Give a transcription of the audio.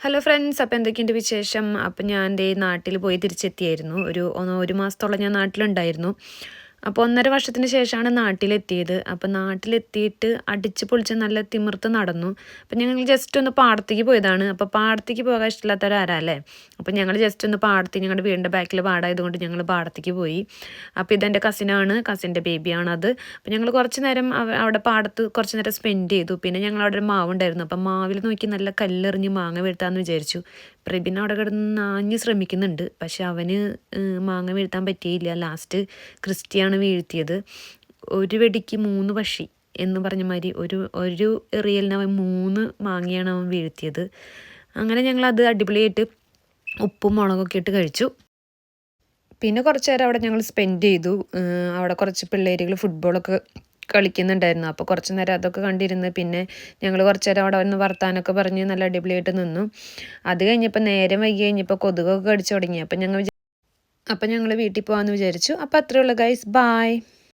Hello friends, അപ്പോൾ എന്തൊക്കെയുണ്ട് വിശേഷം? അപ്പോൾ ഞാൻ ദേ നാട്ടിൽ പോയി തിരിച്ചെത്തിയായിരുന്നു. ഒരു മാസത്തോളം ഞാൻ നാട്ടിലുണ്ടായിരുന്നു. അപ്പോൾ 1.5 വർഷത്തിന് ശേഷമാണ് നാട്ടിലെത്തിയത്. അപ്പോൾ നാട്ടിലെത്തിയിട്ട് അടിച്ച് പൊളിച്ച് നല്ല തിമിർത്ത് നടന്നു. അപ്പോൾ ഞങ്ങൾ ജസ്റ്റ് ഒന്ന് പാടത്തേക്ക് പോയതാണ്. അപ്പോൾ പാടത്തേക്ക് പോകാൻ ഇഷ്ടമില്ലാത്തവരാരാ അല്ലേ? അപ്പോൾ ഞങ്ങൾ ജസ്റ്റ് ഒന്ന് പാടത്തേക്ക്, ഞങ്ങളുടെ വീടിൻ്റെ ബാക്കിൽ പാടമായതുകൊണ്ട് ഞങ്ങൾ പാടത്തേക്ക് പോയി. അപ്പോൾ ഇതെൻ്റെ കസിനാണ്, കസിൻ്റെ ബേബിയാണത്. അപ്പോൾ ഞങ്ങൾ കുറച്ച് നേരം അവിടെ പാടത്ത് കുറച്ച് നേരം സ്പെൻഡ് ചെയ്തു. പിന്നെ ഞങ്ങളവിടെ ഒരു മാവുണ്ടായിരുന്നു. അപ്പം മാവിൽ നോക്കി നല്ല കല്ലെറിഞ്ഞ് മാങ്ങ വീഴ്ത്താമെന്ന് വിചാരിച്ചു. പ്രബിൻ അവിടെ കിടന്ന് ആഞ്ഞ് ശ്രമിക്കുന്നുണ്ട്. പക്ഷെ അവന് മാങ്ങ വീഴ്ത്താൻ പറ്റിയില്ല. ലാസ്റ്റ് ക്രിസ്റ്റിയാണ് വീഴ്ത്തിയത്. ഒരു വെടിക്ക് 3 പക്ഷി എന്ന് പറഞ്ഞ മാതിരി ഒരു എറിയലിന് അവൻ 3 മാങ്ങയാണ് അവൻ വീഴ്ത്തിയത്. അങ്ങനെ ഞങ്ങളത് അടിപൊളിയായിട്ട് ഉപ്പും മുളകൊക്കെ ഇട്ട് കഴിച്ചു. പിന്നെ കുറച്ച് നേരം അവിടെ ഞങ്ങൾ സ്പെൻഡ് ചെയ്തു. അവിടെ കുറച്ച് പിള്ളേരുകൾ ഫുട്ബോളൊക്കെ കളിക്കുന്നുണ്ടായിരുന്നു. അപ്പോൾ കുറച്ച് നേരം അതൊക്കെ കണ്ടിരുന്ന് പിന്നെ ഞങ്ങൾ കുറച്ച് നേരം അവിടെ വന്ന് വർത്താനൊക്കെ പറഞ്ഞ് നല്ല അടിപൊളിയായിട്ട് നിന്നു. അത് കഴിഞ്ഞപ്പോൾ നേരം വൈകി കഴിഞ്ഞപ്പോൾ കൊതുകൊക്കെ കടിച്ചു തുടങ്ങി. അപ്പം ഞങ്ങൾ വീട്ടിൽ പോകാമെന്ന് വിചാരിച്ചു. അപ്പോൾ അത്രയേ ഉള്ളൂ ഗൈസ്, ബായ്.